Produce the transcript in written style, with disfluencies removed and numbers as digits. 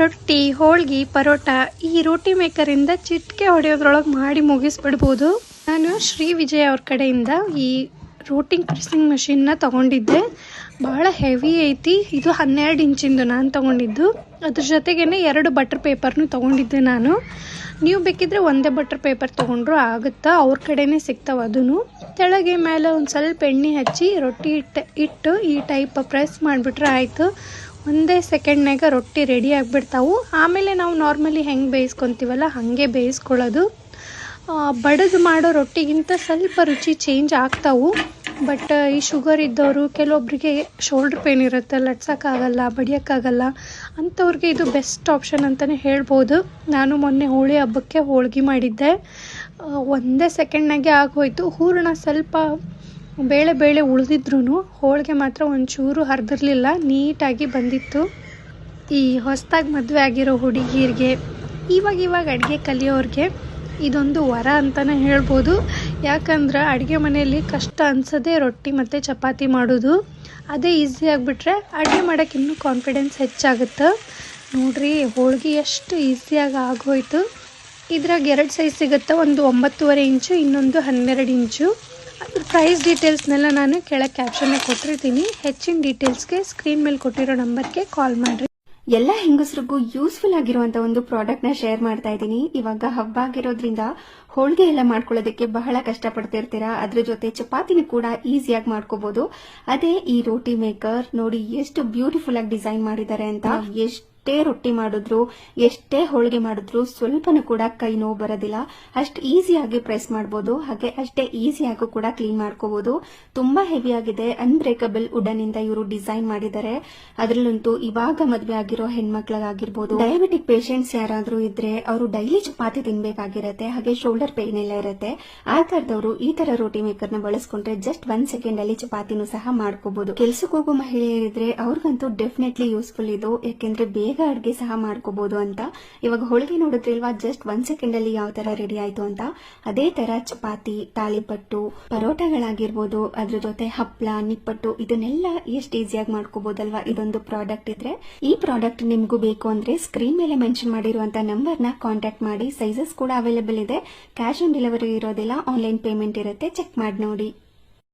ರೊಟ್ಟಿ, ಹೋಳ್ಗಿ, ಪರೋಟ ಈ ರೋಟಿ ಮೇಕರಿಂದ ಚಿಟಿಕೆ ಹೊಡೆಯೋದ್ರೊಳಗೆ ಮಾಡಿ ಮುಗಿಸ್ಬಿಡ್ಬೋದು. ನಾನು ಶ್ರೀ ವಿಜಯ್ ಅವ್ರ ಕಡೆಯಿಂದ ಈ ರೋಟಿ ಪ್ರೆಸ್ಸಿಂಗ್ ಮಷಿನ್ನ ತೊಗೊಂಡಿದ್ದೆ. ಭಾಳ ಹೆವಿ ಐತಿ. ಇದು 12 ಇಂಚಿಂದು ನಾನು ತೊಗೊಂಡಿದ್ದು. ಅದ್ರ ಜೊತೆಗೇನೆ 2 ಬಟರ್ ಪೇಪರ್ನು ತೊಗೊಂಡಿದ್ದೆ ನಾನು. ನೀವು ಬೇಕಿದ್ರೆ ಒಂದೇ ಬಟರ್ ಪೇಪರ್ ತೊಗೊಂಡ್ರು ಆಗುತ್ತಾ, ಅವ್ರ ಕಡೆನೇ ಸಿಗ್ತಾವೆ. ಅದೂ ತೆಳಗೆ ಮೇಲೆ ಒಂದು ಸ್ವಲ್ಪ ಎಣ್ಣೆ ಹಚ್ಚಿ ರೊಟ್ಟಿ ಇಟ್ಟು ಈ ಟೈಪ್ ಪ್ರೆಸ್ ಮಾಡಿಬಿಟ್ರೆ ಆಯಿತು. ಒಂದೇ ಸೆಕೆಂಡ್ನಾಗ ರೊಟ್ಟಿ ರೆಡಿ ಆಗಿಬಿಡ್ತಾವು. ಆಮೇಲೆ ನಾವು ನಾರ್ಮಲಿ ಹೆಂಗೆ ಬೇಯಿಸ್ಕೊತೀವಲ್ಲ ಹಾಗೆ ಬೇಯಿಸ್ಕೊಳ್ಳೋದು. ಬಡದು ಮಾಡೋ ರೊಟ್ಟಿಗಿಂತ ಸ್ವಲ್ಪ ರುಚಿ ಚೇಂಜ್ ಆಗ್ತಾವು. ಬಟ್ ಈ ಶುಗರ್ ಇದ್ದವರು, ಕೆಲವೊಬ್ಬರಿಗೆ ಶೋಲ್ಡ್ರ್ ಪೇನ್ ಇರುತ್ತೆ, ಲಟ್ಸೋಕ್ಕಾಗಲ್ಲ, ಬಡಿಯೋಕ್ಕಾಗಲ್ಲ, ಅಂಥವ್ರಿಗೆ ಇದು ಬೆಸ್ಟ್ ಆಪ್ಷನ್ ಅಂತಲೇ ಹೇಳ್ಬೋದು. ನಾನು ಮೊನ್ನೆ ಹೋಳಿ ಹಬ್ಬಕ್ಕೆ ಹೋಳ್ಗೆ ಮಾಡಿದ್ದೆ. ಒಂದೇ ಸೆಕೆಂಡ್ನಾಗೆ ಆಗೋಯ್ತು. ಹೂರಣ ಸ್ವಲ್ಪ ಬೇಳೆ ಉಳಿದಿದ್ರು ಹೋಳಿಗೆ ಮಾತ್ರ ಒಂಚೂರು ಹರಿದಿರಲಿಲ್ಲ, ನೀಟಾಗಿ ಬಂದಿತ್ತು. ಈ ಹೊಸದಾಗಿ ಮದುವೆ ಆಗಿರೋ ಹುಡುಗಿಯರಿಗೆ, ಇವಾಗ ಅಡುಗೆ ಕಲಿಯೋರಿಗೆ ಇದೊಂದು ವರ ಅಂತಲೇ ಹೇಳ್ಬೋದು. ಯಾಕಂದ್ರೆ ಅಡುಗೆ ಮನೆಯಲ್ಲಿ ಕಷ್ಟ ಅನ್ಸೋದೇ ರೊಟ್ಟಿ ಮತ್ತು ಚಪಾತಿ ಮಾಡೋದು. ಅದೇ ಈಸಿ ಆಗಿಬಿಟ್ರೆ ಅಡುಗೆ ಮಾಡೋಕ್ಕೆ ಇನ್ನೂ ಕಾನ್ಫಿಡೆನ್ಸ್ ಹೆಚ್ಚಾಗುತ್ತೆ. ನೋಡ್ರಿ ಹೋಳ್ಗೆ ಎಷ್ಟು ಈಸಿಯಾಗಿ ಆಗೋಯ್ತು. ಇದ್ರಾಗ 2 ಸೈಜ್ ಸಿಗುತ್ತೆ, ಒಂದು 9.5 ಇಂಚು, ಇನ್ನೊಂದು 12 ಇಂಚು. ಅದ್ರ ಪ್ರೈಸ್ ಡೀಟೇಲ್ಸ್ನೆಲ್ಲ ನಾನು ಕೆಳಗೆ ಕ್ಯಾಪ್ಷನ್ನೇ ಕೊಟ್ಟಿರ್ತೀನಿ. ಹೆಚ್ಚಿನ ಡೀಟೇಲ್ಸ್ಗೆ ಸ್ಕ್ರೀನ್ ಮೇಲೆ ಕೊಟ್ಟಿರೋ ನಂಬರ್ಗೆ ಕಾಲ್ ಮಾಡಿರಿ. ಎಲ್ಲ ಹೆಂಗಸರಿಗೂ ಯೂಸ್ಫುಲ್ ಆಗಿರುವಂತ ಒಂದು ಪ್ರಾಡಕ್ಟ್ ನ ಶೇರ್ ಮಾಡ್ತಾ ಇದ್ದೀನಿ. ಇವಾಗ ಹಬ್ಬ ಆಗಿರೋದ್ರಿಂದ ಹೋಳಿಗೆ ಎಲ್ಲ ಮಾಡ್ಕೊಳ್ಳೋದಕ್ಕೆ ಬಹಳ ಕಷ್ಟ ಪಡ್ತಿರ್ತೀರಾ. ಅದ್ರ ಜೊತೆ ಚಪಾತಿನೂ ಕೂಡ ಈಸಿಯಾಗಿ ಮಾಡ್ಕೋಬಹುದು. ಅದೇ ಈ ರೋಟಿ ಮೇಕರ್. ನೋಡಿ ಎಷ್ಟು ಬ್ಯೂಟಿಫುಲ್ ಆಗಿ ಡಿಸೈನ್ ಮಾಡಿದ್ದಾರೆ ಅಂತ. ಎಷ್ಟೇ ರೊಟ್ಟಿ ಮಾಡಿದ್ರು, ಎಷ್ಟೇ ಹೋಳಿಗೆ ಮಾಡಿದ್ರು ಸ್ವಲ್ಪನೂ ಕೂಡ ಕೈ ನೋವು ಬರೋದಿಲ್ಲ. ಅಷ್ಟು ಈಸಿಯಾಗಿ ಪ್ರೆಸ್ ಮಾಡಬಹುದು. ಹಾಗೆ ಅಷ್ಟೇ ಈಸಿಯಾಗೂ ಕೂಡ ಕ್ಲೀನ್ ಮಾಡ್ಕೋಬಹುದು. ತುಂಬಾ ಹೆವಿ ಆಗಿದೆ. ಅನ್ಬ್ರೇಕಬಲ್ ವುಡನ್ ಇಂದ ಇವರು ಡಿಸೈನ್ ಮಾಡಿದ್ದಾರೆ. ಅದ್ರಲ್ಲಂತೂ ಇವಾಗ ಮದುವೆ ಆಗಿರೋ ಹೆಣ್ಮಕ್ಳಿಗಾಗಿರ್ಬೋದು, ಡಯಾಬಿಟಿಕ್ ಪೇಷಂಟ್ಸ್ ಯಾರಾದ್ರೂ ಇದ್ರೆ ಅವರು ಡೈಲಿ ಚಪಾತಿ ತಿನ್ಬೇಕಾಗಿರತ್ತೆ, ಹಾಗೆ ಶೋಲ್ಡರ್ ಪೇನ್ ಎಲ್ಲ ಇರುತ್ತೆ. ಆ ತರದವರು ಈ ತರ ರೋಟಿ ಮೇಕರ್ ನ ಬಳಸ್ಕೊಂಡ್ರೆ ಜಸ್ಟ್ 1 ಸೆಕೆಂಡ್ ಅಲ್ಲಿ ಚಪಾತಿನೂ ಸಹ ಮಾಡ್ಕೋಬಹುದು. ಕೆಲ್ಸಕ್ಕೆ ಹೋಗೋ ಮಹಿಳೆಯರಿದ್ರೆ ಅವ್ರಿಗಂತೂ ಡೆಫಿನೆಟ್ಲಿ ಯೂಸ್ಫುಲ್ ಇದು. ಯಾಕೆಂದ್ರೆ ಬೇಗ ಅಡ್ಗೆ ಸಹ ಮಾಡ್ಕೋಬಹುದು ಅಂತ. ಇವಾಗ ಹೋಳಿಗೆ ನೋಡಿದ್ರಿಲ್ವಾ, ಜಸ್ಟ್ 1 ಸೆಕೆಂಡ್ ಅಲ್ಲಿ ಯಾವ ತರ ರೆಡಿ ಆಯ್ತು ಅಂತ. ಅದೇ ತರ ಚಪಾತಿ, ತಾಳಿಪಟ್ಟು, ಪರೋಟಗಳಾಗಿರ್ಬೋದು, ಅದ್ರ ಜೊತೆ ಹಪ್ಪಳ, ನಿಪ್ಪಟ್ಟು, ಇದನ್ನೆಲ್ಲ ಎಷ್ಟು ಈಸಿಯಾಗಿ ಮಾಡ್ಕೋಬಹುದಲ್ವಾ ಇದೊಂದು ಪ್ರಾಡಕ್ಟ್ ಇದ್ರೆ. ಈ ಪ್ರಾಡಕ್ಟ್ ನಿಮ್ಗೂ ಬೇಕು ಅಂದ್ರೆ ಸ್ಕ್ರೀನ್ ಮೇಲೆ ಮೆನ್ಷನ್ ಮಾಡಿರುವಂತ ನಂಬರ್ ನ ಕಾಂಟ್ಯಾಕ್ಟ್ ಮಾಡಿ. ಸೈಜಸ್ ಕೂಡ ಅವೈಲೇಬಲ್ ಇದೆ. ಕ್ಯಾಶ್ ಆನ್ ಡೆಲಿವರಿ ಇರೋದಿಲ್ಲ, ಆನ್ಲೈನ್ ಪೇಮೆಂಟ್ ಇರುತ್ತೆ. ಚೆಕ್ ಮಾಡಿ ನೋಡಿ.